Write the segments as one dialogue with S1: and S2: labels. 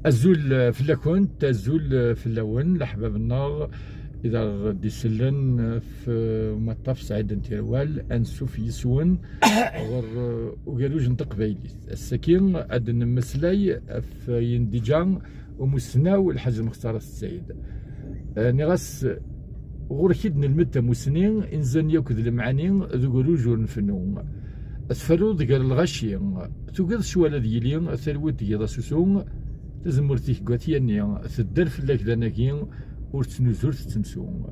S1: الزول فلاكونت الزول فلاون الأحباب النار إذا غادي يسلن في مطاف سعيد نتيروال أنسو في يسون غير وقالوج نطق بايليت السكين عاد نمسلاي في ينديجان ومسناو الحاج المختار السعيد نغاس غور كيد نلمت مسنين إنزان ياكد المعاني ذو قالوج ونفنون أسفلو ذكر الغشي توقد شوالا ديالي ثلوت ديال سوسون تزمرتيك قواتياني تدر فلاك داناكين ورتنزور تتمسون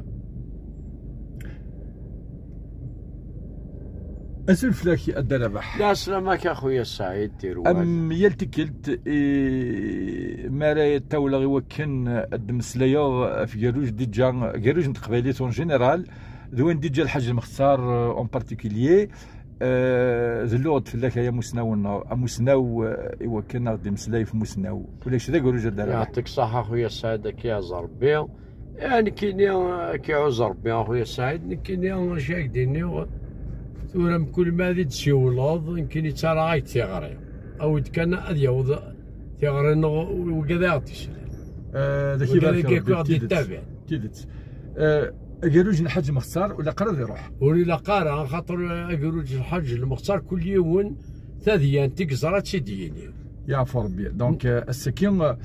S1: أسول فلاك الدربح
S2: لا سلامك اخويا سعيد تيروال
S1: يلتكلت مارا تاولا يوكن الدمسلايا في جاروج ديجا جاروج نتقباليت اون جينيرال دوين ديجا الحاج المختار اون بارتيكوليي زلوغ فلاك يا مسناو مسناو يوكلنا غدي مسلاي في مسناو ولاش ذا جاروج الدربح
S2: يعطيك الصحة اخويا سعيد كيعز ربي يعني كيني كيعوز ربي اخويا سعيد كيني شاكديني ثورة كل ما ذي تسيولوض يمكن يتسارع غاية تيغري أو كان أديوض تيغري وكذا غتيسري
S1: ذاكي
S2: بارك غادي يتابع
S1: تيدت أجروج الحاج المختار ولا قرر يروح
S2: ولا قارع خاطر أجروج الحاج المختار كل يوم ثاديان تيكزرات سيديني
S1: يعفو ربي دونك السكين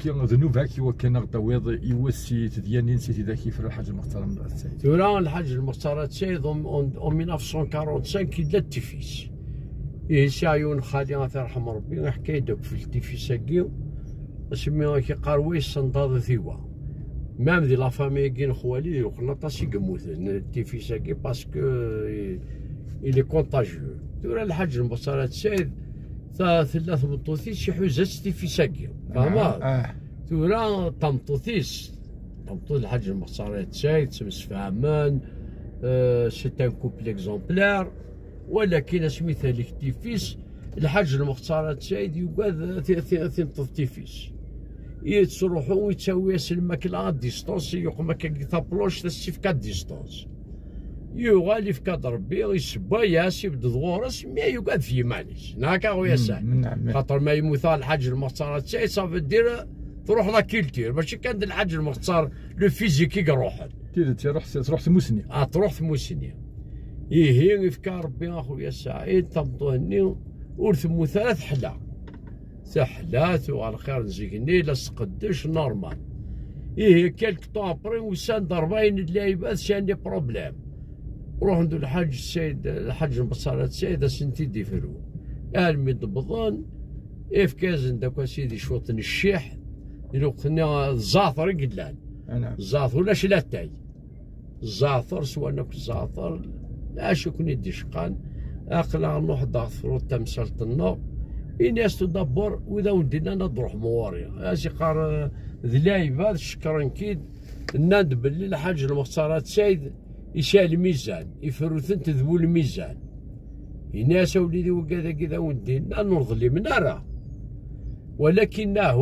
S1: ذنوبك وكان غطويض يوسي تدياني نسيتي ذاكي في الحاج المختار السيد
S2: ثورة الحاج المختار السيد en 1945 كيدا التيفيس يسايون خالي الله يرحم ربي حكاية دوك في التيفيس هاكي اسميها كي قارويس صنداض ثيوا مام دي لا فامي كي خوالي وخنا طاسي قموثن التيفيس هاكي باسكو إلي كونتاجيو ثورة الحاج المختار السيد ثلاث مطوثيس شي حوزات تيفيس هاكي فهمت ثورة طمطوثيس طمطوث الحاج المختار السيد تمسفهمان سي ان كوبل اكزومبلار ولكن سميتها ليك تيفيس الحاج المختار السيد يقاد تنطف تيفيس يتروحوا ويتساوي الماكله ديستونس يقوم كابلوش تسيف كات ديستونس يغالي في كاد ربي يسبا ياسي بد ضغورس مي يقاد في مانيش هكا خويا سعيد خاطر ما يموت الحاج المختار السيد صافي دير تروح لا كيلتير ماشي كان الحاج المختار لو فيزيكي يروح
S1: تروح تموسني
S2: تروح تموسني يهي يفكر ربي اخويا سعيد تمطوني ورثمو ثلاث حلا حلات وعلى خير نزيكني لا سقدش نورمال يهي كالك طون ابري وسان ضربين اللايبات شاني بروبليم روح عند الحاج السيد الحاج المختار السيد سنتي ديفرو المي ضبضان افكازن داك سيدي شوطن الشيح يلوقنا الزعتر قدلان الزعتر ولا شلاتاي الزعتر سوا ناكل الزعتر لا شكون يدي شقان اقلا نروح ضغط تمثال النار الناس تدبر واذا ودينا نروح مواري اجي قار ذلايبات شكرا كيد ناد باللي الحاج المختار السيد يشال الميزان يفرثن تذبو الميزان الناس وليدي وكذا كذا ودينا نرضلي من نرى ولكنه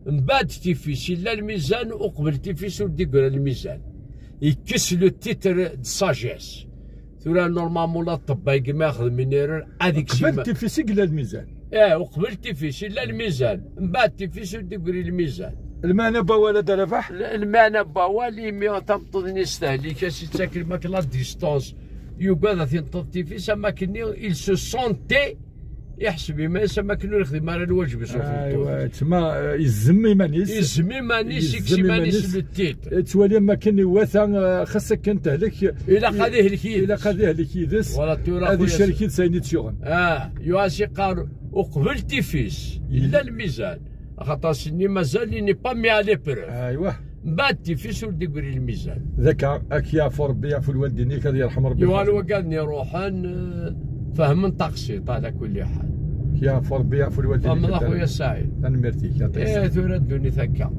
S2: من بعد تيفيس لا الميزان وقبل تيفيس ودي يقول الميزان يكس لو تيتر دو ساجيس ثورا نورمالمون لا الطبا كيما ياخذ مينيرال هذيك
S1: قبل تيفيس لا الميزان
S2: وقبل تيفيس لا الميزان من بعد تيفيس ودي يقول الميزان
S1: المعنى باولا دربح
S2: المعنى باوالي مي تمطضني يستهلك كاش تاكل ماك لا ديستونس يقعد تنطض تيفيس اما كني il se sentait يحسب ما يسمى كنو يخدم على الواجب يسوق
S1: ايوا تما يزمي مانيس
S2: يكسي مانيس لو تيت
S1: توالي ما كان واثا خاصك كان تهلك
S2: الى قاديه الكيد
S1: الى قاديه الكيدس هذه الشركه ساينت شغل
S2: يواسي قال وقبل تيفيس الا الميزان خاطر سني مازال ني با مي علي بروف
S1: ايوا
S2: بعد تيفيس ولدي يقول الميزان
S1: ذاك اك يعفو ربي يعفو الوالدين كذا يرحم ربي
S2: يوالو قالني روحان فهم تقسيط على كل حال
S1: يعفو ربي يعفو الوالدين
S2: الله خويا سعيد
S1: انا مرتيك يعطيك
S2: الصحه ثورة الدنيا ثكا